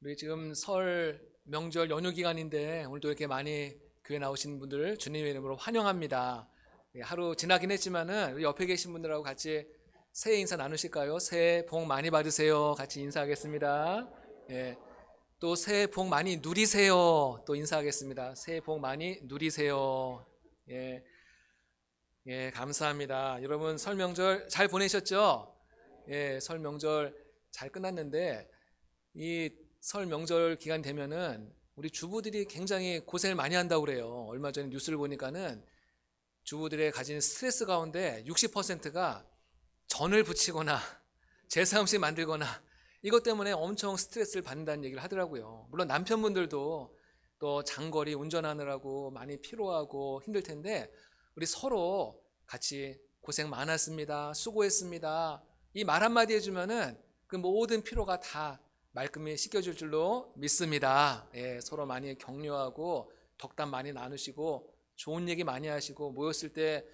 우리 지금 설 명절 연휴 기간인데 오늘도 이렇게 많이 교회 나오신 분들 주님의 이름으로 환영합니다. 하루 지나긴 했지만은 우리 옆에 계신 분들하고 같이 새해 인사 나누실까요? 새해 복 많이 받으세요. 같이 인사하겠습니다. 예, 또 새해 복 많이 누리세요. 또 인사하겠습니다. 새해 복 많이 누리세요. 예, 예, 감사합니다. 여러분 설 명절 잘 보내셨죠? 예, 설 명절 잘 끝났는데 이 설 명절 기간 되면은 우리 주부들이 굉장히 고생을 많이 한다고 그래요. 얼마 전에 뉴스를 보니까는 주부들의 가진 스트레스 가운데 60%가 전을 부치거나 제사 음식 만들거나 이것 때문에 엄청 스트레스를 받는다는 얘기를 하더라고요. 물론 남편분들도 또 장거리 운전하느라고 많이 피로하고 힘들 텐데 우리 서로 같이 고생 많았습니다. 수고했습니다. 이 말 한마디 해주면은 그 모든 피로가 다 말끔히 씻겨줄 줄로 믿습니다. 예, 서로 많이 격려하고 덕담 많이 나누시고 좋은 얘기 많이 하시고 모였을 때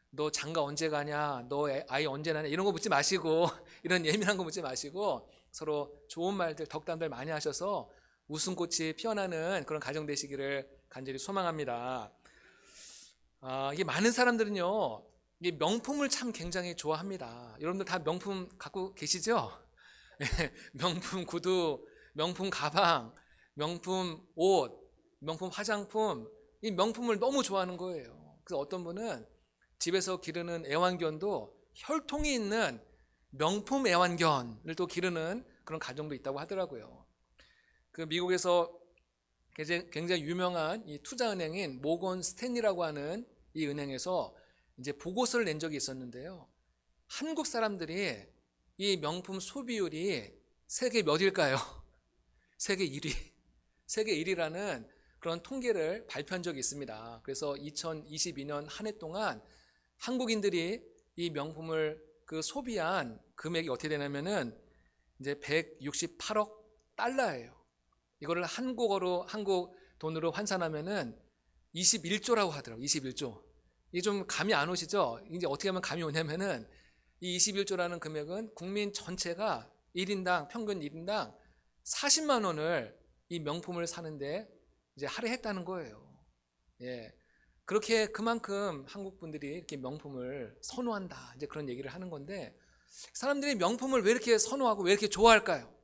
너 장가 언제 가냐, 너 아이 언제 나냐 이런 거 묻지 마시고 이런 예민한 거 묻지 마시고 서로 좋은 말들 덕담들 많이 하셔서 웃음꽃이 피어나는 그런 가정 되시기를 간절히 소망합니다. 이게 많은 사람들은요 이 명품을 참 굉장히 좋아합니다. 여러분들 다 명품 갖고 계시죠? 명품 구두, 명품 가방, 명품 옷, 명품 화장품, 이 명품을 너무 좋아하는 거예요. 그래서 어떤 분은 집에서 기르는 애완견도 혈통이 있는 명품 애완견을 또 기르는 그런 가정도 있다고 하더라고요. 그 미국에서 굉장히 유명한 이 투자은행인 모건 스탠리라고 하는 이 은행에서 이제 보고서를 낸 적이 있었는데요. 한국 사람들이 이 명품 소비율이 세계 몇일까요? 세계 1위. 세계 1위라는 그런 통계를 발표한 적이 있습니다. 그래서 2022년 한 해 동안 한국인들이 이 명품을 그 소비한 금액이 어떻게 되냐면은 이제 168억 달러예요. 이거를 한국 돈으로 환산하면은 21조라고 하더라고요. 21조. 이게 좀 감이 안 오시죠? 이제 어떻게 하면 감이 오냐면은 이 21조라는 금액은 국민 전체가 1인당 평균 1인당 40만 원을 이 명품을 사는데 이제 할애했다는 거예요. 예. 그렇게 그만큼 한국 분들이 이렇게 명품을 선호한다. 이제 그런 얘기를 하는 건데 사람들이 명품을 왜 이렇게 선호하고 왜 이렇게 좋아할까요?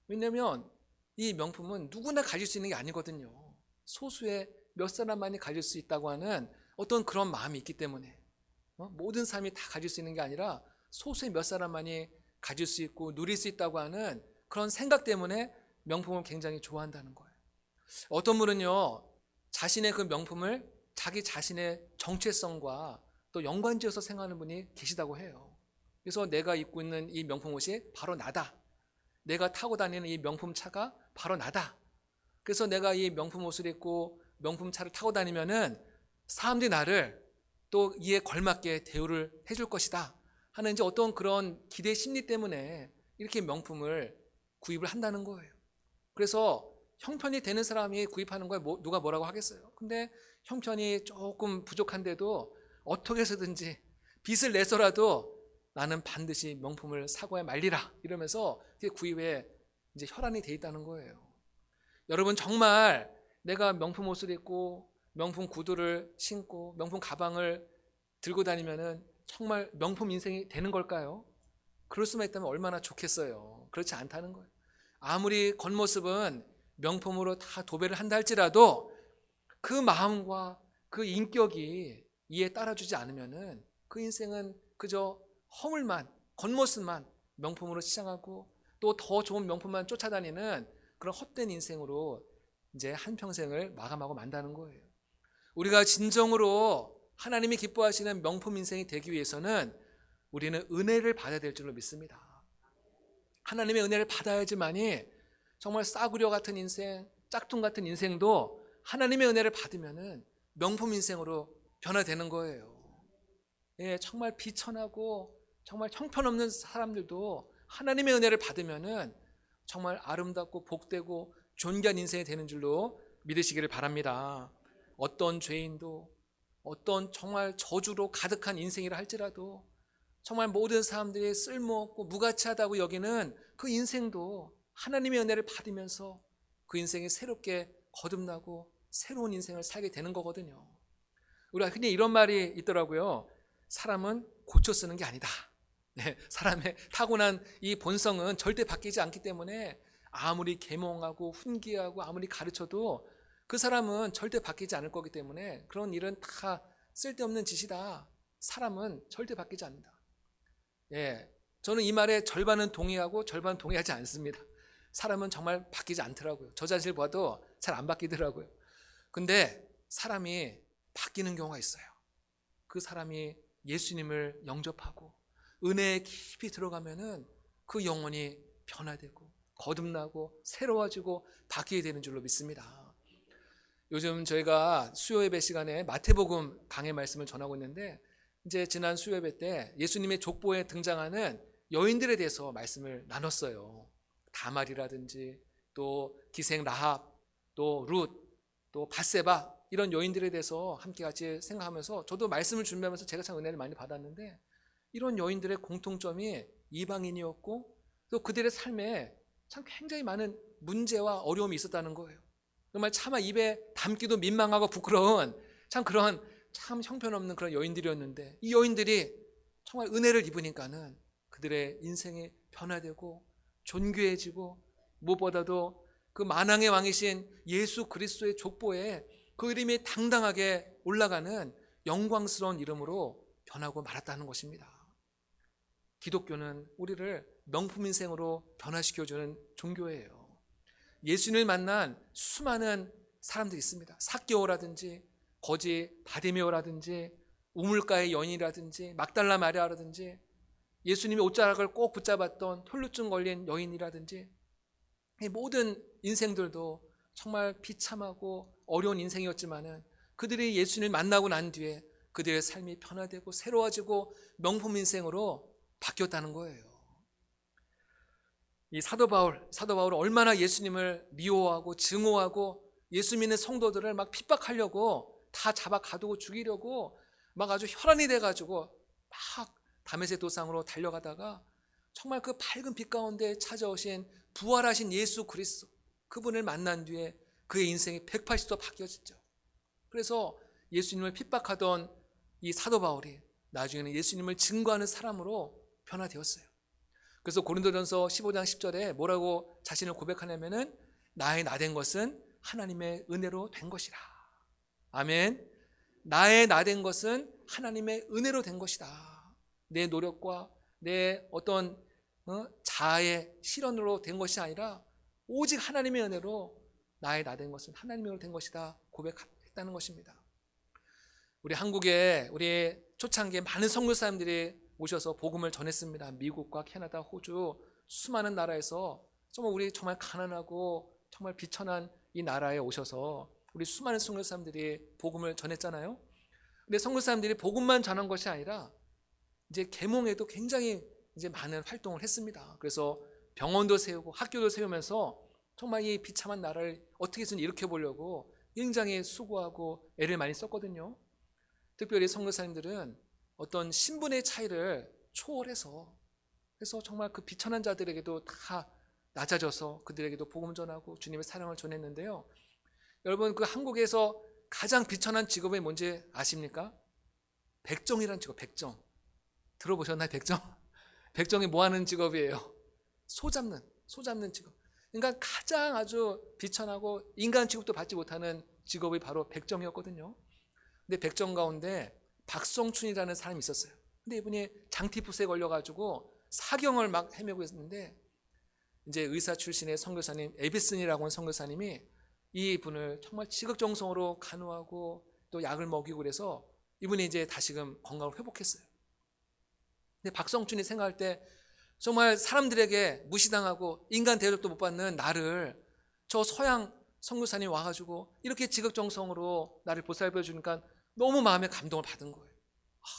왜냐면 이 명품은 누구나 가질 수 있는 게 아니거든요. 소수의 몇 사람만이 가질 수 있다고 하는 어떤 그런 마음이 있기 때문에 모든 사람이 다 가질 수 있는 게 아니라 소수의 몇 사람만이 가질 수 있고 누릴 수 있다고 하는 그런 생각 때문에 명품을 굉장히 좋아한다는 거예요. 어떤 분은요 자신의 그 명품을 자기 자신의 정체성과 또 연관지어서 생각하는 분이 계시다고 해요. 그래서 내가 입고 있는 이 명품 옷이 바로 나다. 내가 타고 다니는 이 명품 차가 바로 나다. 그래서 내가 이 명품 옷을 입고 명품 차를 타고 다니면은 사람들이 나를 또 이에 걸맞게 대우를 해줄 것이다 하는 이제 어떤 그런 기대 심리 때문에 이렇게 명품을 구입을 한다는 거예요. 그래서 형편이 되는 사람이 구입하는 거에 누가 뭐라고 하겠어요. 근데 형편이 조금 부족한데도 어떻게 해서든지 빚을 내서라도 나는 반드시 명품을 사고야 말리라 이러면서 구입에 이제 혈안이 돼 있다는 거예요. 여러분 정말 내가 명품 옷을 입고 명품 구두를 신고 명품 가방을 들고 다니면은 정말 명품 인생이 되는 걸까요? 그럴 수만 있다면 얼마나 좋겠어요. 그렇지 않다는 거예요. 아무리 겉모습은 명품으로 다 도배를 한다 할지라도 그 마음과 그 인격이 이에 따라주지 않으면은 그 인생은 그저 허물만 겉모습만 명품으로 시장하고 또 더 좋은 명품만 쫓아다니는 그런 헛된 인생으로 이제 한평생을 마감하고 만다는 거예요. 우리가 진정으로 하나님이 기뻐하시는 명품 인생이 되기 위해서는 우리는 은혜를 받아야 될 줄로 믿습니다. 하나님의 은혜를 받아야지만이 정말 싸구려 같은 인생, 짝퉁 같은 인생도 하나님의 은혜를 받으면은 명품 인생으로 변화되는 거예요. 예, 정말 비천하고 정말 형편없는 사람들도 하나님의 은혜를 받으면은 정말 아름답고 복되고 존귀한 인생이 되는 줄로 믿으시기를 바랍니다. 어떤 죄인도 어떤 정말 저주로 가득한 인생이라 할지라도 정말 모든 사람들이 쓸모없고 무가치하다고 여기는 그 인생도 하나님의 은혜를 받으면서 그 인생이 새롭게 거듭나고 새로운 인생을 살게 되는 거거든요. 우리가 흔히 이런 말이 있더라고요. 사람은 고쳐 쓰는 게 아니다. 네, 사람의 타고난 이 본성은 절대 바뀌지 않기 때문에 아무리 계몽하고 훈계하고 아무리 가르쳐도 그 사람은 절대 바뀌지 않을 거기 때문에 그런 일은 다 쓸데없는 짓이다. 사람은 절대 바뀌지 않는다. 예, 저는 이 말에 절반은 동의하고 절반은 동의하지 않습니다. 사람은 정말 바뀌지 않더라고요. 저 자신을 봐도 잘 안 바뀌더라고요. 근데 사람이 바뀌는 경우가 있어요. 그 사람이 예수님을 영접하고 은혜에 깊이 들어가면은 그 영혼이 변화되고 거듭나고 새로워지고 바뀌게 되는 줄로 믿습니다. 요즘 저희가 수요 예배 시간에 마태복음 강해 말씀을 전하고 있는데 이제 지난 수요 예배 때 예수님의 족보에 등장하는 여인들에 대해서 말씀을 나눴어요. 다말이라든지 또 기생 라합, 또 룻, 또 바세바 이런 여인들에 대해서 함께 같이 생각하면서 저도 말씀을 준비하면서 제가 참 은혜를 많이 받았는데 이런 여인들의 공통점이 이방인이었고 또 그들의 삶에 참 굉장히 많은 문제와 어려움이 있었다는 거예요. 정말 차마 입에 담기도 민망하고 부끄러운 참 그런 참 형편없는 그런 여인들이었는데 이 여인들이 정말 은혜를 입으니까는 그들의 인생이 변화되고 존귀해지고 무엇보다도 그 만왕의 왕이신 예수 그리스도의 족보에 그 이름이 당당하게 올라가는 영광스러운 이름으로 변하고 말았다는 것입니다. 기독교는 우리를 명품 인생으로 변화시켜주는 종교예요. 예수님을 만난 수많은 사람들이 있습니다. 삭개오라든지 거지 바디메오라든지 우물가의 여인이라든지 막달라 마리아라든지 예수님의 옷자락을 꼭 붙잡았던 혈루증 걸린 여인이라든지 이 모든 인생들도 정말 비참하고 어려운 인생이었지만은 그들이 예수님을 만나고 난 뒤에 그들의 삶이 변화되고 새로워지고 명품 인생으로 바뀌었다는 거예요. 이 사도 바울은 얼마나 예수님을 미워하고 증오하고 예수 믿는 성도들을 막 핍박하려고 다 잡아 가두고 죽이려고 막 아주 혈안이 돼가지고 막 다메섹 도상으로 달려가다가 정말 그 밝은 빛 가운데 찾아오신 부활하신 예수 그리스도 그분을 만난 뒤에 그의 인생이 180도 바뀌어졌죠. 그래서 예수님을 핍박하던 이 사도 바울이 나중에는 예수님을 증거하는 사람으로 변화되었어요. 그래서 고린도전서 15장 10절에 뭐라고 자신을 고백하냐면은 나의 나된 것은 하나님의 은혜로 된 것이라. 아멘. 나의 나된 것은 하나님의 은혜로 된 것이다. 내 노력과 내 어떤 자아의 실현으로 된 것이 아니라 오직 하나님의 은혜로 나의 나된 것은 하나님의 은혜로 된 것이다 고백했다는 것입니다. 우리 한국에 우리 초창기에 많은 선교사님들이 오셔서 복음을 전했습니다. 미국과 캐나다, 호주 수많은 나라에서 정말 우리 정말 가난하고 정말 비천한 이 나라에 오셔서 우리 수많은 선교사님들이 복음을 전했잖아요. 근데 선교사님들이 복음만 전한 것이 아니라 이제 계몽에도 굉장히 이제 많은 활동을 했습니다. 그래서 병원도 세우고 학교도 세우면서 정말 이 비참한 나라를 어떻게든 일으켜 보려고 굉장히 수고하고 애를 많이 썼거든요. 특별히 선교사님들은 어떤 신분의 차이를 초월해서 그래서 정말 그 비천한 자들에게도 다 낮아져서 그들에게도 복음 전하고 주님의 사랑을 전했는데요. 여러분 그 한국에서 가장 비천한 직업이 뭔지 아십니까? 백정이라는 직업. 백정 들어보셨나요? 백정? 백정이 뭐 하는 직업이에요? 소 잡는 직업. 그러니까 가장 아주 비천하고 인간 취급도 받지 못하는 직업이 바로 백정이었거든요. 근데 백정 가운데 박성춘이라는 사람이 있었어요. 근데 이분이 장티푸스에 걸려가지고 사경을 막 헤매고 있었는데 이제 의사 출신의 선교사님 에비슨이라고 하는 선교사님이 이분을 정말 지극정성으로 간호하고 또 약을 먹이고 그래서 이분이 이제 다시금 건강을 회복했어요. 근데 박성춘이 생각할 때 정말 사람들에게 무시당하고 인간 대접도 못 받는 나를 저 서양 선교사님 와가지고 이렇게 지극정성으로 나를 보살펴 주니까 너무 마음에 감동을 받은 거예요.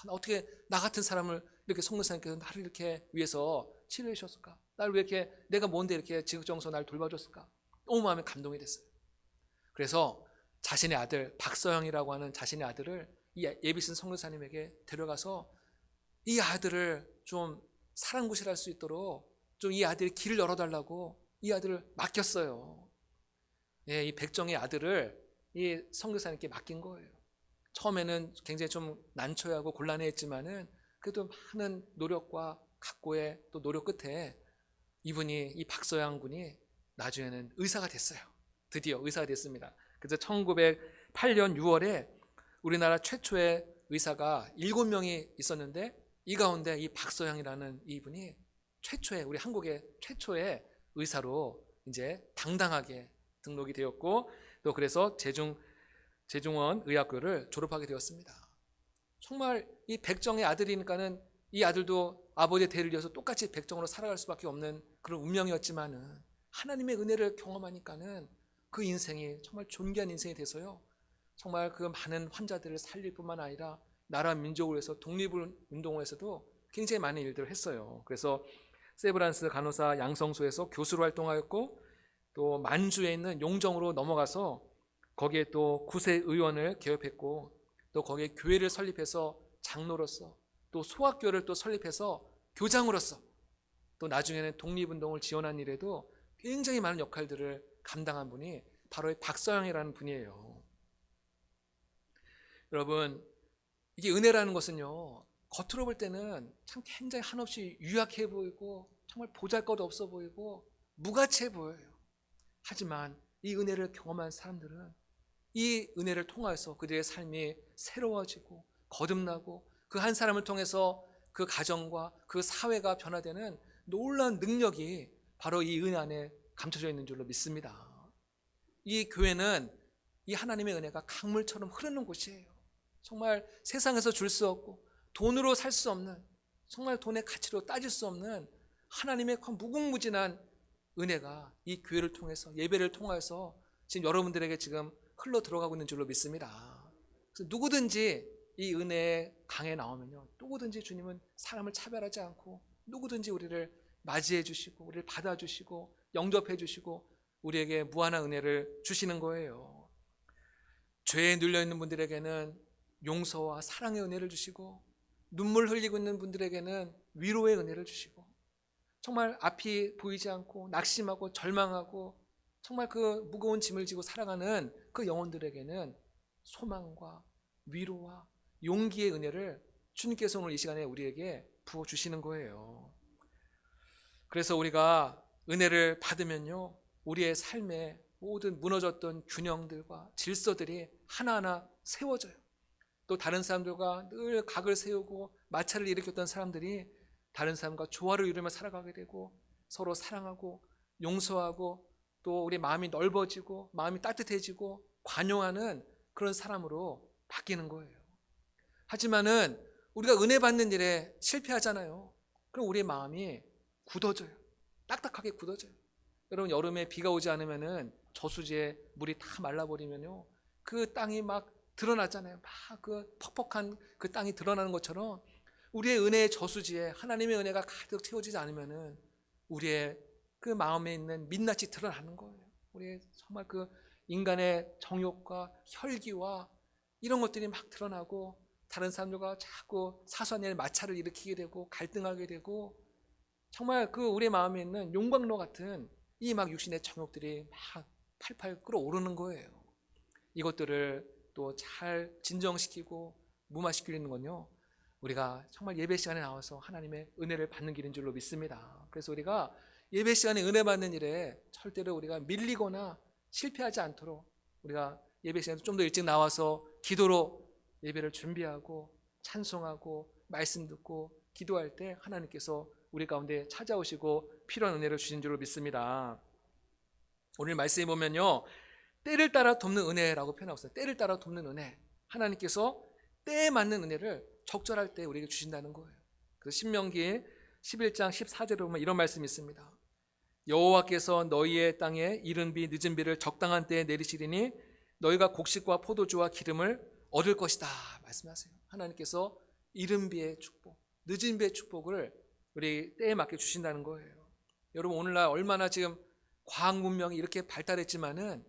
어떻게 나 같은 사람을 이렇게 선교사님께서 나를 이렇게 위해서 치료해 주셨을까? 나를 왜 이렇게 내가 뭔데 이렇게 지극정성 나를 돌봐줬을까? 너무 마음에 감동이 됐어요. 그래서 자신의 아들 박서영이라고 하는 자신의 아들을 이 예비슨 선교사님에게 데려가서 이 아들을 좀 사랑구실할 수 있도록 좀 이 아들이 길을 열어달라고 이 아들을 맡겼어요. 예, 이 백정의 아들을 이 선교사님께 맡긴 거예요. 처음에는 굉장히 좀 난처하고 곤란했지만은 그래도 많은 노력과 각고의 또 노력 끝에 이분이, 이 박서양 군이 나중에는 의사가 됐어요. 드디어 의사가 됐습니다. 그래서 1908년 6월에 우리나라 최초의 의사가 7명이 있었는데 이 가운데 이 박서양이라는 이분이 최초의, 우리 한국의 최초의 의사로 이제 당당하게 등록이 되었고, 또 그래서 제중원 의학교를 졸업하게 되었습니다. 정말 이 백정의 아들이니까는 이 아들도 아버지의 대를 이어서 똑같이 백정으로 살아갈 수밖에 없는 그런 운명이었지만은 하나님의 은혜를 경험하니까는 그 인생이 정말 존귀한 인생이 돼서요, 정말 그 많은 환자들을 살릴 뿐만 아니라 나라 민족을 위해서 독립운동에서도 굉장히 많은 일들을 했어요. 그래서 세브란스 간호사 양성소에서 교수로 활동하였고, 또 만주에 있는 용정으로 넘어가서 거기에 또 구세의원을 개업했고, 또 거기에 교회를 설립해서 장로로서, 또 소학교를 또 설립해서 교장으로서, 또 나중에는 독립운동을 지원한 일에도 굉장히 많은 역할들을 감당한 분이 바로 이 박서양이라는 분이에요. 여러분, 이게 은혜라는 것은요, 겉으로 볼 때는 참 굉장히 한없이 유약해 보이고 정말 보잘것없어 보이고 무가치해 보여요. 하지만 이 은혜를 경험한 사람들은 이 은혜를 통해서 그들의 삶이 새로워지고 거듭나고 그 한 사람을 통해서 그 가정과 그 사회가 변화되는 놀라운 능력이 바로 이 은혜 안에 감춰져 있는 줄로 믿습니다. 이 교회는 이 하나님의 은혜가 강물처럼 흐르는 곳이에요. 정말 세상에서 줄 수 없고 돈으로 살 수 없는, 정말 돈의 가치로 따질 수 없는 하나님의 무궁무진한 은혜가 이 교회를 통해서, 예배를 통해서 지금 여러분들에게 지금 흘러 들어가고 있는 줄로 믿습니다. 그래서 누구든지 이 은혜의 강에 나오면요, 누구든지 주님은 사람을 차별하지 않고 누구든지 우리를 맞이해 주시고 우리를 받아주시고 영접해 주시고 우리에게 무한한 은혜를 주시는 거예요. 죄에 눌려있는 분들에게는 용서와 사랑의 은혜를 주시고, 눈물 흘리고 있는 분들에게는 위로의 은혜를 주시고, 정말 앞이 보이지 않고 낙심하고 절망하고 정말 그 무거운 짐을 지고 살아가는 그 영혼들에게는 소망과 위로와 용기의 은혜를 주님께서 오늘 이 시간에 우리에게 부어주시는 거예요. 그래서 우리가 은혜를 받으면요, 우리의 삶에 모든 무너졌던 균형들과 질서들이 하나하나 세워져요. 또 다른 사람들과 늘 각을 세우고 마찰을 일으켰던 사람들이 다른 사람과 조화를 이루며 살아가게 되고, 서로 사랑하고 용서하고 또 우리 마음이 넓어지고 마음이 따뜻해지고 관용하는 그런 사람으로 바뀌는 거예요. 하지만은 우리가 은혜 받는 일에 실패하잖아요. 그럼 우리의 마음이 굳어져요. 딱딱하게 굳어져요. 여러분, 여름에 비가 오지 않으면은 저수지에 물이 다 말라버리면요, 그 땅이 막 드러나잖아요. 막 그 퍽퍽한 그 땅이 드러나는 것처럼 우리의 은혜의 저수지에 하나님의 은혜가 가득 채워지지 않으면은 우리의 그 마음에 있는 민낯이 드러나는 거예요. 우리의 정말 그 인간의 정욕과 혈기와 이런 것들이 막 드러나고 다른 사람들과 자꾸 사소한 일 마찰을 일으키게 되고 갈등하게 되고, 정말 그 우리의 마음에 있는 용광로 같은 이 막 육신의 정욕들이 막 팔팔 끓어오르는 거예요. 이것들을 또 잘 진정시키고 무마시키는 건요, 우리가 정말 예배 시간에 나와서 하나님의 은혜를 받는 길인 줄로 믿습니다. 그래서 우리가 예배 시간에 은혜 받는 일에 절대로 우리가 밀리거나 실패하지 않도록 우리가 예배 시간에 좀 더 일찍 나와서 기도로 예배를 준비하고 찬송하고 말씀 듣고 기도할 때 하나님께서 우리 가운데 찾아오시고 필요한 은혜를 주신 줄로 믿습니다. 오늘 말씀에 보면요, 때를 따라 돕는 은혜라고 표현하고 있어요. 때를 따라 돕는 은혜. 하나님께서 때에 맞는 은혜를 적절할 때 우리에게 주신다는 거예요. 그래서 신명기 11장 14절에 보면 이런 말씀이 있습니다. 여호와께서 너희의 땅에 이른 비 늦은 비를 적당한 때에 내리시리니 너희가 곡식과 포도주와 기름을 얻을 것이다 말씀하세요. 하나님께서 이른 비의 축복, 늦은 비의 축복을 우리 때에 맞게 주신다는 거예요. 여러분, 오늘날 얼마나 지금 과학 문명이 이렇게 발달했지만은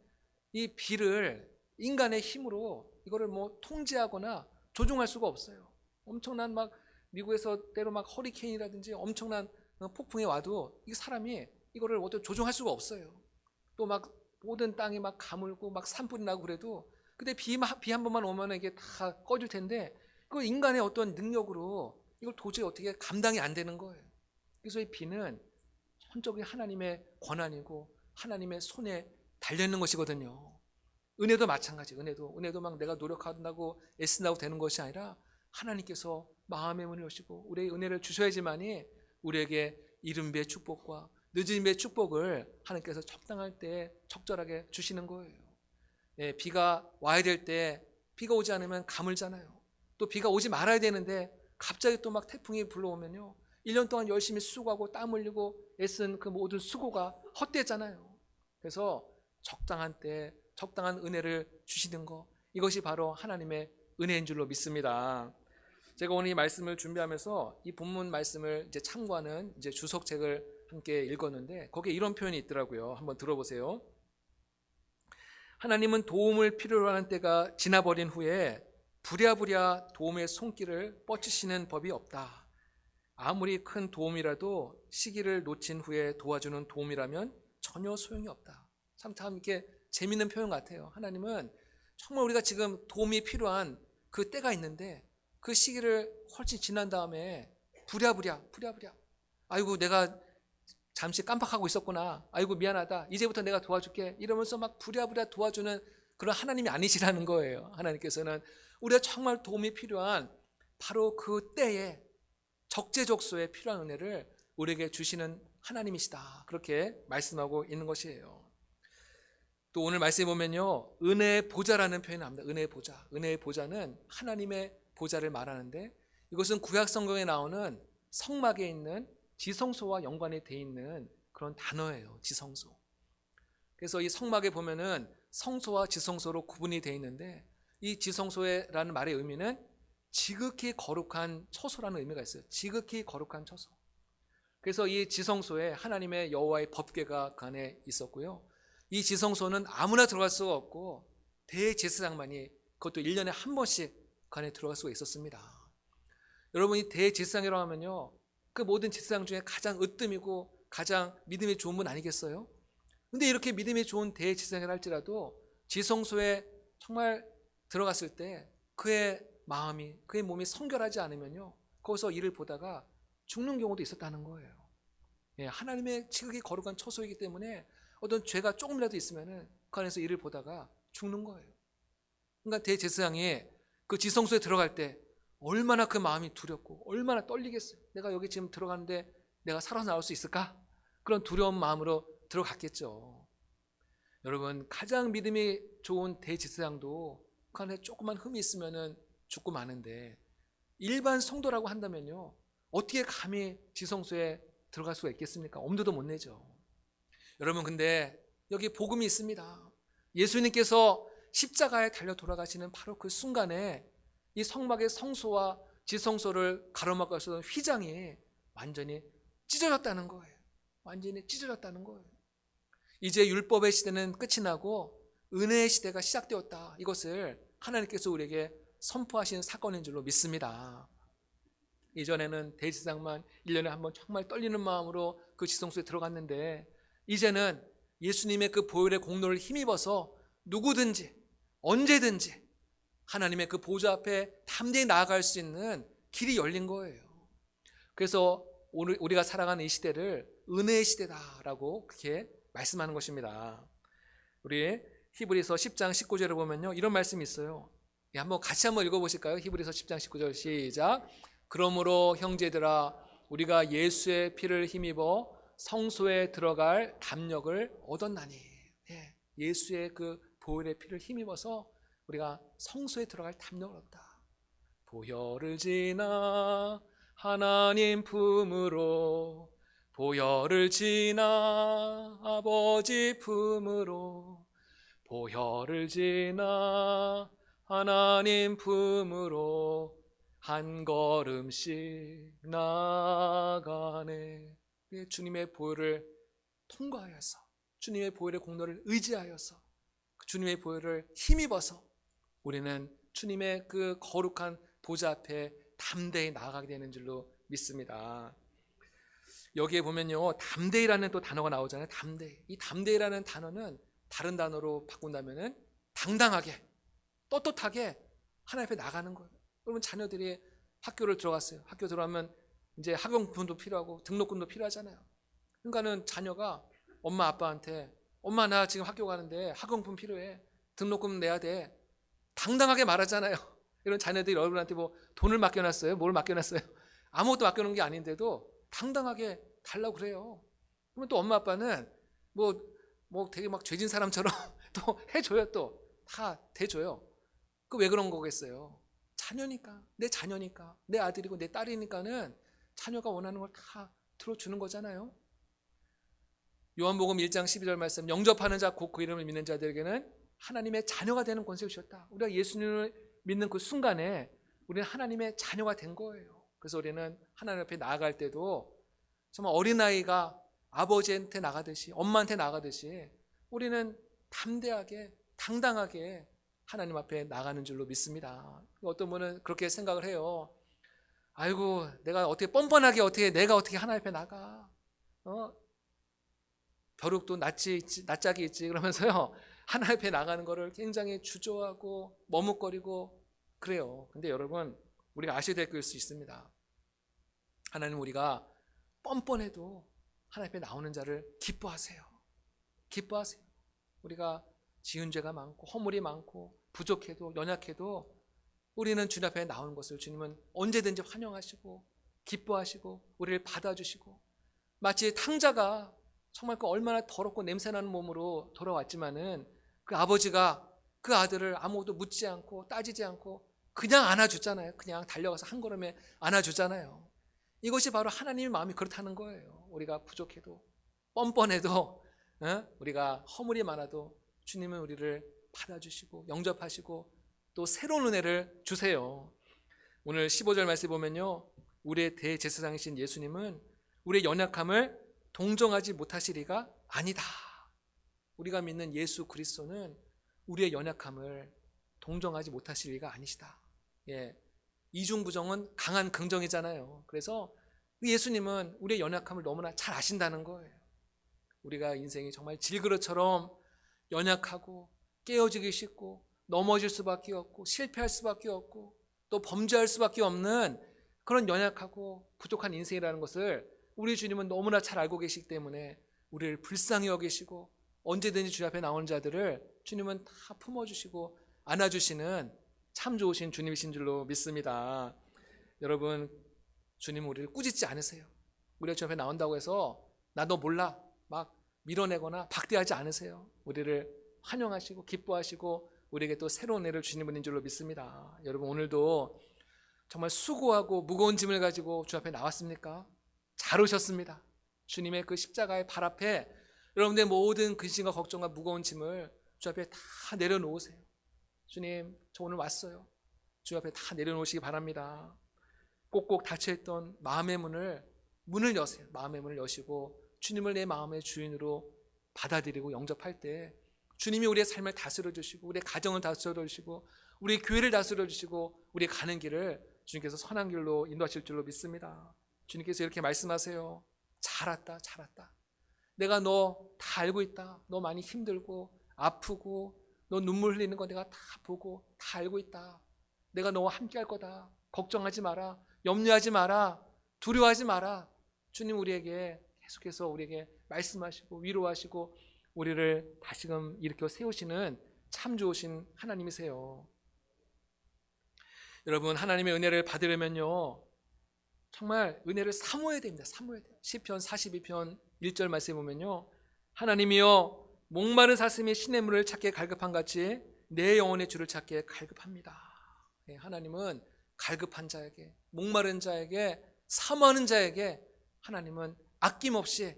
이 비를 인간의 힘으로 이거를 뭐 통제하거나 조종할 수가 없어요. 엄청난 막 미국에서 때로 막 허리케인이라든지 엄청난 폭풍이 와도 이 사람이 이거를 어떻게 조종할 수가 없어요. 또 막 모든 땅이 막 가물고 막 산불이 나고 그래도 근데 비 한 번만 오면 이게 다 꺼질 텐데 그 인간의 어떤 능력으로 이걸 도저히 어떻게 감당이 안 되는 거예요. 그래서 이 비는 전적인 하나님의 권한이고 하나님의 손에 달려있는 것이거든요. 은혜도 마찬가지. 은혜도 막 내가 노력한다고 애쓴다고 되는 것이 아니라 하나님께서 마음의 문을 여시고 우리의 은혜를 주셔야지만이 우리에게 이른 비의 축복과 늦은 비의 축복을 하나님께서 적당할 때 적절하게 주시는 거예요. 예, 비가 와야 될 때 비가 오지 않으면 가물잖아요. 또 비가 오지 말아야 되는데 갑자기 또 막 태풍이 불러오면요, 1년 동안 열심히 수고하고 땀 흘리고 애쓴 그 모든 수고가 헛되잖아요. 그래서 적당한 때 적당한 은혜를 주시는 것, 이것이 바로 하나님의 은혜인 줄로 믿습니다. 제가 오늘 이 말씀을 준비하면서 이 본문 말씀을 이제 참고하는 이제 주석책을 함께 읽었는데 거기에 이런 표현이 있더라고요. 한번 들어보세요. 하나님은 도움을 필요로 하는 때가 지나버린 후에 부랴부랴 도움의 손길을 뻗치시는 법이 없다. 아무리 큰 도움이라도 시기를 놓친 후에 도와주는 도움이라면 전혀 소용이 없다. 참 이렇게 재밌는 표현 같아요. 하나님은 정말 우리가 지금 도움이 필요한 그 때가 있는데 그 시기를 훨씬 지난 다음에 부랴부랴 아이고 내가 잠시 깜빡하고 있었구나, 아이고 미안하다, 이제부터 내가 도와줄게 이러면서 막 부랴부랴 도와주는 그런 하나님이 아니시라는 거예요. 하나님께서는 우리가 정말 도움이 필요한 바로 그 때에 적재적소에 필요한 은혜를 우리에게 주시는 하나님이시다, 그렇게 말씀하고 있는 것이에요. 또 오늘 말씀해 보면요, 은혜의 보좌라는 표현을 합니다. 은혜의 보좌. 은혜의 보좌는 하나님의 보좌를 말하는데 이것은 구약 성경에 나오는 성막에 있는 지성소와 연관이 돼 있는 그런 단어예요. 지성소. 그래서 이 성막에 보면은 성소와 지성소로 구분이 돼 있는데 이 지성소라는 말의 의미는 지극히 거룩한 처소라는 의미가 있어요. 지극히 거룩한 처소. 그래서 이 지성소에 하나님의 여호와의 법궤가 그 안에 있었고요. 이 지성소는 아무나 들어갈 수가 없고 대제사장만이, 그것도 1년에 한 번씩 그 안에 들어갈 수가 있었습니다. 여러분, 이 대제사장이라고 하면요, 그 모든 제사장 중에 가장 으뜸이고 가장 믿음이 좋은 분 아니겠어요? 근데 이렇게 믿음이 좋은 대제사장이라 할지라도 지성소에 정말 들어갔을 때 그의 마음이, 그의 몸이 성결하지 않으면요, 거기서 일을 보다가 죽는 경우도 있었다는 거예요. 예, 하나님의 지극히 거룩한 처소이기 때문에 어떤 죄가 조금이라도 있으면은 그 안에서 일을 보다가 죽는 거예요. 그러니까 대제사장이 그 지성소에 들어갈 때 얼마나 그 마음이 두렵고 얼마나 떨리겠어요. 내가 여기 지금 들어가는데 내가 살아나올 수 있을까? 그런 두려운 마음으로 들어갔겠죠. 여러분, 가장 믿음이 좋은 대제사장도 그 안에 조그만 흠이 있으면은 죽고 마는데 일반 성도라고 한다면요, 어떻게 감히 지성소에 들어갈 수가 있겠습니까? 엄두도 못 내죠. 여러분, 근데 여기 복음이 있습니다. 예수님께서 십자가에 달려 돌아가시는 바로 그 순간에 이 성막의 성소와 지성소를 가로막고 있었던 휘장이 완전히 찢어졌다는 거예요. 완전히 찢어졌다는 거예요. 이제 율법의 시대는 끝이 나고 은혜의 시대가 시작되었다. 이것을 하나님께서 우리에게 선포하신 사건인 줄로 믿습니다. 이전에는 대제사장만 1년에 한 번 정말 떨리는 마음으로 그 지성소에 들어갔는데 이제는 예수님의 그 보혈의 공로를 힘입어서 누구든지 언제든지 하나님의 그 보좌 앞에 담대히 나아갈 수 있는 길이 열린 거예요. 그래서 오늘 우리가 살아가는 이 시대를 은혜의 시대다라고 그렇게 말씀하는 것입니다. 우리 히브리서 10장 19절을 보면요, 이런 말씀이 있어요. 한번 같이 한번 읽어보실까요? 히브리서 10장 19절 시작. 그러므로 형제들아, 우리가 예수의 피를 힘입어 성소에 들어갈 담력을 얻었나니. 예수의 그 보혈의 피를 힘입어서 우리가 성소에 들어갈 담력을 얻다. 보혈을 지나 하나님 품으로, 보혈을 지나 아버지 품으로, 보혈을 지나 하나님 품으로 한 걸음씩 나아가네. 주님의 보혈을 통과하여서, 주님의 보혈의 공로를 의지하여서, 주님의 보혈을 힘입어서 우리는 주님의 그 거룩한 보좌 앞에 담대히 나아가게 되는 줄로 믿습니다. 여기에 보면요, 담대히라는 또 단어가 나오잖아요. 담대히. 이 담대히라는 단어는 다른 단어로 바꾼다면은 당당하게, 떳떳하게 하나님 앞에 나가는 거예요. 여러분, 자녀들이 학교를 들어갔어요. 학교 들어가면 이제 학용품도 필요하고 등록금도 필요하잖아요. 그러니까는 자녀가 엄마 아빠한테, 엄마 나 지금 학교 가는데 학용품 필요해, 등록금 내야 돼, 당당하게 말하잖아요. 이런 자녀들이 여러분한테 뭐 돈을 맡겨놨어요? 뭘 맡겨놨어요? 아무것도 맡겨놓은 게 아닌데도 당당하게 달라고 그래요. 그러면 또 엄마 아빠는 뭐 되게 막 죄진 사람처럼 또 해줘요. 또 다 대줘요. 그 왜 그런 거겠어요? 자녀니까, 내 자녀니까, 내 아들이고 내 딸이니까는 자녀가 원하는 걸 다 들어주는 거잖아요. 요한복음 1장 12절 말씀, 영접하는 자 곧 그 이름을 믿는 자들에게는 하나님의 자녀가 되는 권세를 주셨다. 우리가 예수님을 믿는 그 순간에 우리는 하나님의 자녀가 된 거예요. 그래서 우리는 하나님 앞에 나아갈 때도 정말 어린아이가 아버지한테 나가듯이, 엄마한테 나가듯이 우리는 담대하게, 당당하게 하나님 앞에 나가는 줄로 믿습니다. 어떤 분은 그렇게 생각을 해요. 아이고, 내가 어떻게 뻔뻔하게 내가 어떻게 하나님 앞에 나가? 벼룩도 낯짝이 있지 그러면서요, 하나님 앞에 나가는 거를 굉장히 주저하고 머뭇거리고 그래요. 근데 여러분, 우리가 아셔야 될 것이 있습니다. 하나님, 우리가 뻔뻔해도 하나님 앞에 나오는 자를 기뻐하세요. 기뻐하세요. 우리가 지은 죄가 많고 허물이 많고 부족해도 연약해도 우리는 주님 앞에 나오는 것을 주님은 언제든지 환영하시고 기뻐하시고 우리를 받아주시고, 마치 탕자가 정말 그 얼마나 더럽고 냄새나는 몸으로 돌아왔지만은 그 아버지가 그 아들을 아무것도 묻지 않고 따지지 않고 그냥 안아주잖아요. 그냥 달려가서 한 걸음에 안아주잖아요. 이것이 바로 하나님의 마음이 그렇다는 거예요. 우리가 부족해도 뻔뻔해도 우리가 허물이 많아도 주님은 우리를 받아주시고 영접하시고 또 새로운 은혜를 주세요. 오늘 15절 말씀 보면요, 우리의 대제사장이신 예수님은 우리의 연약함을 동정하지 못하시리가 아니다. 우리가 믿는 예수 그리스도는 우리의 연약함을 동정하지 못하실 리가 아니시다. 이중부정은 강한 긍정이잖아요. 그래서 예수님은 우리의 연약함을 너무나 잘 아신다는 거예요. 우리가 인생이 정말 질그릇처럼 연약하고 깨어지기 쉽고 넘어질 수밖에 없고 실패할 수밖에 없고 또 범죄할 수밖에 없는 그런 연약하고 부족한 인생이라는 것을 우리 주님은 너무나 잘 알고 계시기 때문에 우리를 불쌍히 여기시고 언제든지 주님 앞에 나오는 자들을 주님은 다 품어주시고 안아주시는 참 좋으신 주님이신 줄로 믿습니다. 여러분, 주님은 우리를 꾸짖지 않으세요. 우리가 주님 앞에 나온다고 해서 나 너 몰라 막 밀어내거나 박대하지 않으세요. 우리를 환영하시고 기뻐하시고 우리에게 또 새로운 애를 주시는 분인 줄로 믿습니다. 여러분, 오늘도 정말 수고하고 무거운 짐을 가지고 주 앞에 나왔습니까? 잘 오셨습니다. 주님의 그 십자가의 발 앞에 여러분들의 모든 근심과 걱정과 무거운 짐을 주 앞에 다 내려놓으세요. 주님, 저 오늘 왔어요. 주 앞에 다 내려놓으시기 바랍니다. 꼭꼭 닫혀있던 마음의 문을 여세요. 마음의 문을 여시고 주님을 내 마음의 주인으로 받아들이고 영접할 때 주님이 우리의 삶을 다스려 주시고 우리의 가정을 다스려 주시고 우리 교회를 다스려 주시고 우리 가는 길을 주님께서 선한 길로 인도하실 줄로 믿습니다. 주님께서 이렇게 말씀하세요. 잘 왔다, 잘 왔다. 내가 너 다 알고 있다. 너 많이 힘들고 아프고 너 눈물 흘리는 거 내가 다 보고 다 알고 있다. 내가 너와 함께 할 거다. 걱정하지 마라. 염려하지 마라. 두려워하지 마라. 주님 우리에게 계속해서 우리에게 말씀하시고 위로하시고 우리를 다시금 일으켜 세우시는 참 좋으신 하나님이세요. 여러분, 하나님의 은혜를 받으려면요 정말 은혜를 사모해야 됩니다. 사모해야 돼요. 시편 42편 1절 말씀에 보면요, 하나님이여 목마른 사슴이 시냇물을 찾기에 갈급한 같이 내 영혼의 주를 찾기에 갈급합니다. 하나님은 갈급한 자에게, 목마른 자에게, 사모하는 자에게 하나님은 아낌없이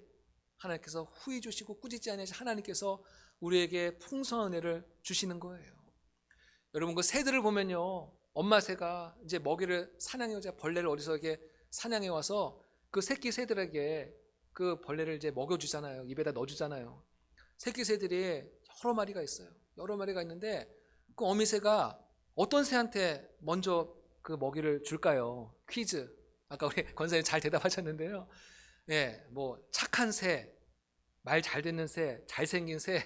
하나님께서 후히 주시고 꾸짖지 않으시 하나님께서 우리에게 풍성한 은혜를 주시는 거예요. 여러분, 그 새들을 보면요, 엄마 새가 이제 먹이를 사냥해 오자 벌레를 어디서 이렇게 사냥해 와서 그 새끼 새들에게 그 벌레를 이제 먹여주잖아요. 입에다 넣어주잖아요. 새끼 새들이 여러 마리가 있어요. 여러 마리가 있는데 그 어미새가 어떤 새한테 먼저 그 먹이를 줄까요? 퀴즈. 아까 우리 권사님 잘 대답하셨는데요. 예, 뭐 착한 새, 말 잘 듣는 새, 잘생긴 새,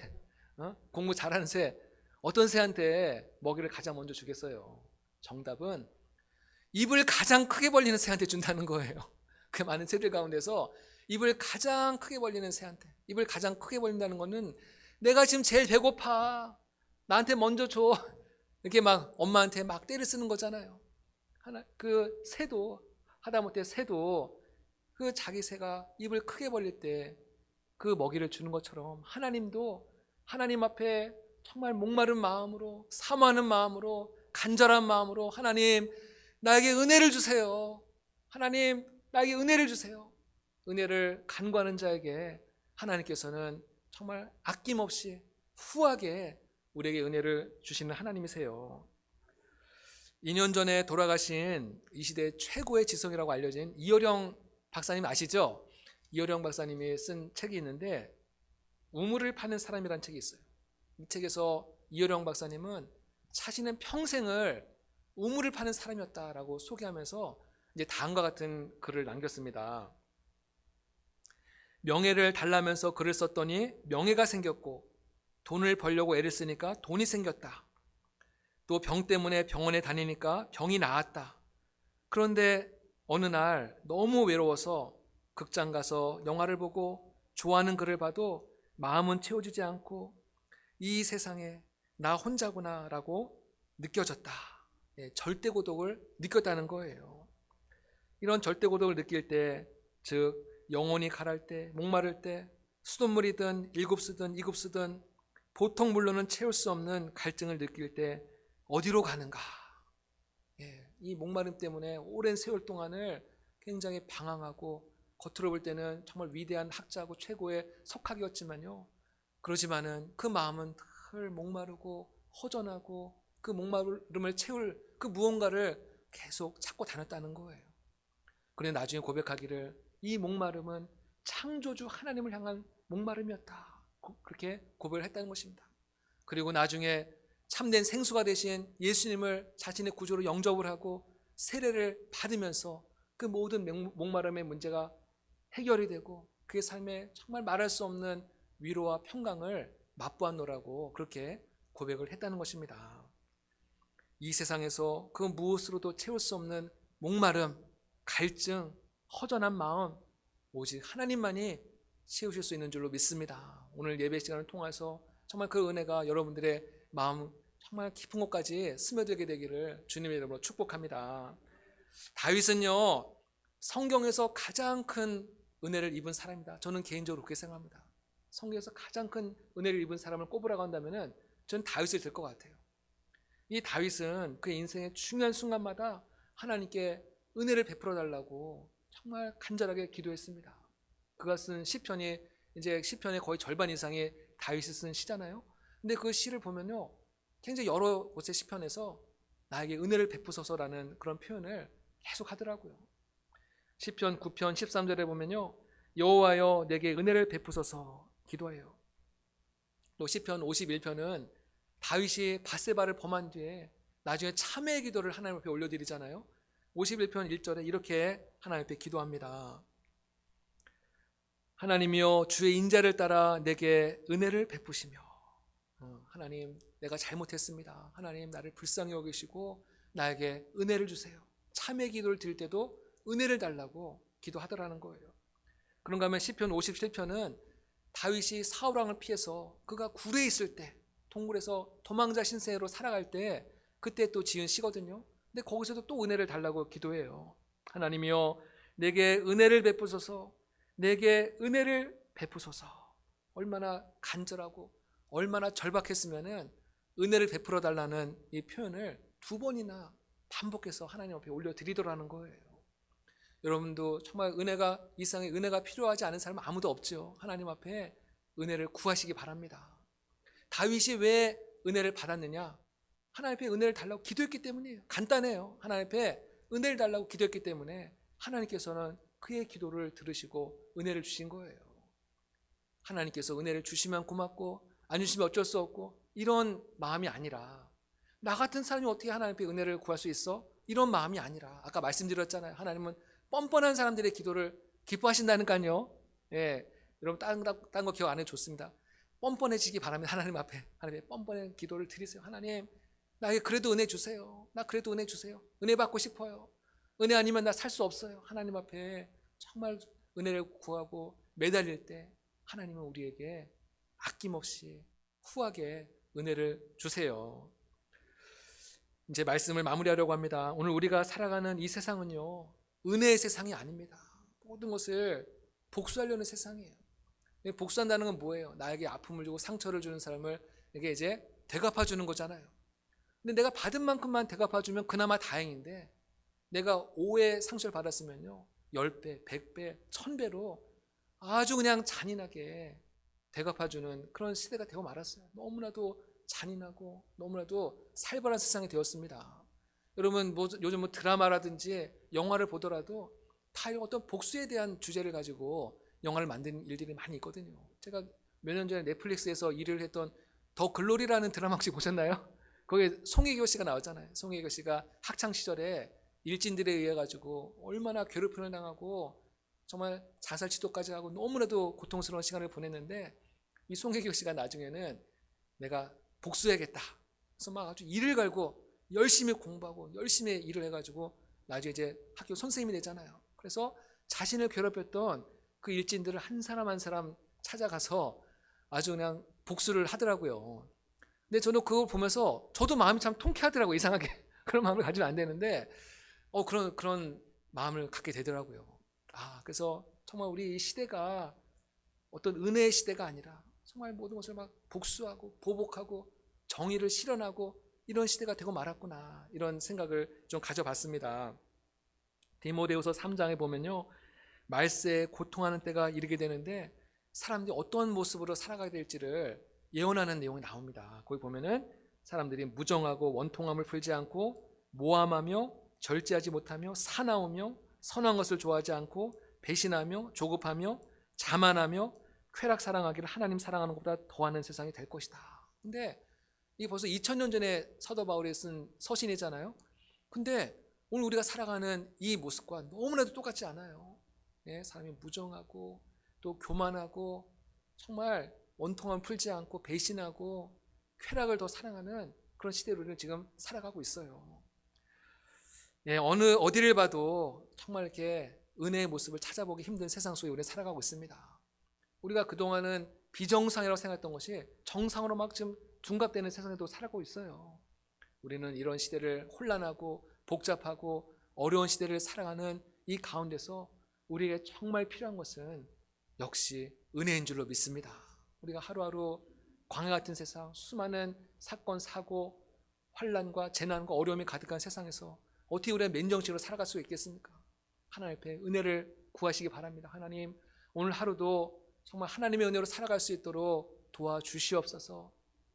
공부 잘하는 새, 어떤 새한테 먹이를 가장 먼저 주겠어요? 정답은 입을 가장 크게 벌리는 새한테 준다는 거예요. 그 많은 새들 가운데서 입을 가장 크게 벌리는 새한테. 입을 가장 크게 벌린다는 거는 내가 지금 제일 배고파, 나한테 먼저 줘, 이렇게 막 엄마한테 막 떼를 쓰는 거잖아요. 그 새도, 하다못해 새도 그 자기 새가 입을 크게 벌릴 때 그 먹이를 주는 것처럼 하나님도 하나님 앞에 정말 목마른 마음으로, 사모하는 마음으로, 간절한 마음으로, 하나님 나에게 은혜를 주세요, 하나님 나에게 은혜를 주세요, 은혜를 간구하는 자에게 하나님께서는 정말 아낌없이 후하게 우리에게 은혜를 주시는 하나님이세요. 2년 전에 돌아가신 이 시대 최고의 지성이라고 알려진 이어령 박사님 아시죠? 이어령 박사님이 쓴 책이 있는데 우물을 파는 사람이라는 책이 있어요. 이 책에서 이어령 박사님은 자신은 평생을 우물을 파는 사람이었다라고 소개하면서 이제 다음과 같은 글을 남겼습니다. 명예를 달라면서 글을 썼더니 명예가 생겼고, 돈을 벌려고 애를 쓰니까 돈이 생겼다. 또 병 때문에 병원에 다니니까 병이 나았다. 그런데 어느 날 너무 외로워서 극장 가서 영화를 보고 좋아하는 글을 봐도 마음은 채워지지 않고 이 세상에 나 혼자구나 라고 느껴졌다. 절대 고독을 느꼈다는 거예요. 이런 절대 고독을 느낄 때, 즉 영혼이 가랄 때, 목마를 때, 수돗물이든 일곱수든 이곱수든 보통 물로는 채울 수 없는 갈증을 느낄 때 어디로 가는가? 이 목마름 때문에 오랜 세월 동안을 굉장히 방황하고, 겉으로 볼 때는 정말 위대한 학자고 최고의 석학이었지만요, 그러지만은 그 마음은 늘 목마르고 허전하고 그 목마름을 채울 그 무언가를 계속 찾고 다녔다는 거예요. 그런데 나중에 고백하기를 이 목마름은 창조주 하나님을 향한 목마름이었다, 그렇게 고백을 했다는 것입니다. 그리고 나중에 참된 생수가 되신 예수님을 자신의 구조로 영접을 하고 세례를 받으면서 그 모든 목마름의 문제가 해결이 되고 그의 삶에 정말 말할 수 없는 위로와 평강을 맛보았노라고 그렇게 고백을 했다는 것입니다. 이 세상에서 그 무엇으로도 채울 수 없는 목마름, 갈증, 허전한 마음, 오직 하나님만이 채우실 수 있는 줄로 믿습니다. 오늘 예배 시간을 통해서 정말 그 은혜가 여러분들의 마음 정말 깊은 곳까지 스며들게 되기를 주님의 이름으로 축복합니다. 다윗은요, 성경에서 가장 큰 은혜를 입은 사람입니다. 저는 개인적으로 그렇게 생각합니다. 성경에서 가장 큰 은혜를 입은 사람을 꼽으라고 한다면 저는 다윗을 들 것 같아요. 이 다윗은 그의 인생의 중요한 순간마다 하나님께 은혜를 베풀어 달라고 정말 간절하게 기도했습니다. 그가 쓴 시편이 이제 시편의 거의 절반 이상이 다윗이 쓴 시잖아요. 근데 그 시를 보면요, 굉장히 여러 곳의 시편에서 나에게 은혜를 베푸소서라는 그런 표현을 계속 하더라고요. 시편 9편 13절에 보면요, 여호와여 내게 은혜를 베푸소서 기도해요. 또 시편 51편은 다윗이 밧세바를 범한 뒤에 나중에 참회의 기도를 하나님 앞에 올려드리잖아요. 51편 1절에 이렇게 하나님 앞에 기도합니다. 하나님이여 주의 인자를 따라 내게 은혜를 베푸시며, 하나님 내가 잘못했습니다. 하나님 나를 불쌍히 여기시고 나에게 은혜를 주세요. 참회 기도를 드릴 때도 은혜를 달라고 기도하더라는 거예요. 그런가 하면 시편 57편은 다윗이 사울왕을 피해서 그가 굴에 있을 때, 동굴에서 도망자 신세로 살아갈 때 그때 또 지은 시거든요. 근데 거기서도 또 은혜를 달라고 기도해요. 하나님이여 내게 은혜를 베푸소서, 내게 은혜를 베푸소서. 얼마나 간절하고 얼마나 절박했으면은 은혜를 베풀어 달라는 이 표현을 2번이나 반복해서 하나님 앞에 올려드리더라는 거예요. 여러분도 정말 은혜가, 이 세상에 은혜가 필요하지 않은 사람은 아무도 없죠. 하나님 앞에 은혜를 구하시기 바랍니다. 다윗이 왜 은혜를 받았느냐? 하나님 앞에 은혜를 달라고 기도했기 때문이에요. 간단해요. 하나님 앞에 은혜를 달라고 기도했기 때문에 하나님께서는 그의 기도를 들으시고 은혜를 주신 거예요. 하나님께서 은혜를 주시면 고맙고 안 주시면 어쩔 수 없고 이런 마음이 아니라, 나 같은 사람이 어떻게 하나님 앞에 은혜를 구할 수 있어? 이런 마음이 아니라, 아까 말씀드렸잖아요. 하나님은 뻔뻔한 사람들의 기도를 기뻐하신다니까요. 예, 여러분 딴 거 기억 안 해도 좋습니다. 뻔뻔해지기 바랍니다. 하나님 앞에 뻔뻔한 기도를 드리세요. 하나님, 나에게 그래도 은혜 주세요. 나 그래도 은혜 주세요. 은혜 받고 싶어요. 은혜 아니면 나 살 수 없어요. 하나님 앞에 정말 은혜를 구하고 매달릴 때 하나님은 우리에게 아낌없이 후하게 은혜를 주세요. 이제 말씀을 마무리하려고 합니다. 오늘 우리가 살아가는 이 세상은요, 은혜의 세상이 아닙니다. 모든 것을 복수하려는 세상이에요. 복수한다는 건 뭐예요? 나에게 아픔을 주고 상처를 주는 사람을 에게 이제 대갚아 주는 거잖아요. 근데 내가 받은 만큼만 대갚아 주면 그나마 다행인데, 내가 5의 상처를 받았으면요, 10배, 100배, 1000배로 아주 그냥 잔인하게 대갚아 주는 그런 시대가 되고 말았어요. 너무나도 잔인하고 너무나도 살벌한 세상이 되었습니다. 여러분, 요즘 드라마라든지 영화를 보더라도 다 어떤 복수에 대한 주제를 가지고 영화를 만드는 일들이 많이 있거든요. 제가 몇 년 전에 넷플릭스에서 일을 했던 더 글로리라는 드라마 혹시 보셨나요? 거기에 송혜교 씨가 나왔잖아요. 송혜교 씨가 학창 시절에 일진들에 의해 가지고 얼마나 괴롭힘을 당하고 정말 자살 시도까지 하고 너무나도 고통스러운 시간을 보냈는데, 이 송혜교 씨가 나중에는 내가 복수해야겠다. 그래서 막 아주 일을 갈고 열심히 공부하고 열심히 일을 해가지고 나중에 이제 학교 선생님이 되잖아요. 그래서 자신을 괴롭혔던 그 일진들을 한 사람 한 사람 찾아가서 아주 그냥 복수를 하더라고요. 근데 저는 그걸 보면서 저도 마음이 참 통쾌하더라고요. 이상하게 그런 마음을 가지면 안 되는데 그런 마음을 갖게 되더라고요. 그래서 정말 우리 이 시대가 어떤 은혜의 시대가 아니라 정말 모든 것을 막 복수하고 보복하고 정의를 실현하고 이런 시대가 되고 말았구나, 이런 생각을 좀 가져봤습니다. 디모데후서 3장에 보면요, 말세에 고통하는 때가 이르게 되는데 사람들이 어떤 모습으로 살아가야 될지를 예언하는 내용이 나옵니다. 거기 보면은 사람들이 무정하고 원통함을 풀지 않고 모함하며 절제하지 못하며 사나우며 선한 것을 좋아하지 않고 배신하며 조급하며 자만하며 쾌락 사랑하기를 하나님 사랑하는 것보다 더하는 세상이 될 것이다. 근데 이게 벌써 2000년 전에 사도 바울이 쓴 서신이잖아요. 근데 오늘 우리가 살아가는 이 모습과 너무나도 똑같지 않아요. 사람이 무정하고 또 교만하고 정말 원통함 풀지 않고 배신하고 쾌락을 더 사랑하는 그런 시대로 우리는 지금 살아가고 있어요. 어디를 봐도 정말 이렇게 은혜의 모습을 찾아보기 힘든 세상 속에 우리는 살아가고 있습니다. 우리가 그동안은 비정상이라고 생각했던 것이 정상으로 막 지금 둔갑되는 세상에도 살아가고 있어요. 우리는 이런 시대를 혼란하고 복잡하고 어려운 시대를 살아가는 이 가운데서 우리에게 정말 필요한 것은 역시 은혜인 줄로 믿습니다. 우리가 하루하루 광야 같은 세상, 수많은 사건, 사고, 환란과 재난과 어려움이 가득한 세상에서 어떻게 우리가 맨정신으로 살아갈 수 있겠습니까? 하나님 앞에 은혜를 구하시기 바랍니다. 하나님, 오늘 하루도 정말 하나님의 은혜로 살아갈 수 있도록 도와주시옵소서.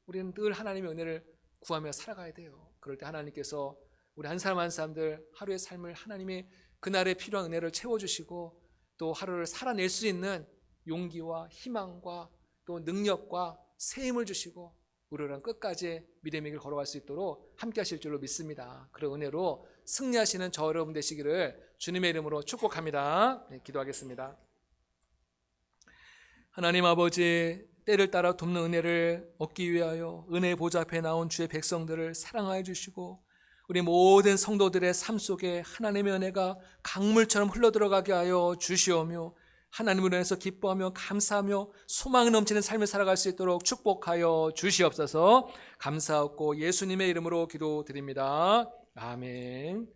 우리는 늘 하나님의 은혜를 구하며 살아가야 돼요. 그럴 때 하나님께서 우리 한 사람 한 사람들 하루의 삶을 하나님이 그날에 필요한 은혜를 채워주시고 또 하루를 살아낼 수 있는 용기와 희망과 또 능력과 새 힘을 주시고 우리랑 끝까지 믿음의 길 걸어갈 수 있도록 함께 하실 줄로 믿습니다. 그런 은혜로 승리하시는 저 여러분 되시기를 주님의 이름으로 축복합니다. 기도하겠습니다. 하나님 아버지, 때를 따라 돕는 은혜를 얻기 위하여 은혜의 보좌 앞에 나온 주의 백성들을 사랑하여 주시고 우리 모든 성도들의 삶 속에 하나님의 은혜가 강물처럼 흘러들어가게 하여 주시오며 하나님을 인해서 기뻐하며 감사하며 소망이 넘치는 삶을 살아갈 수 있도록 축복하여 주시옵소서. 감사하고 예수님의 이름으로 기도드립니다. 아멘.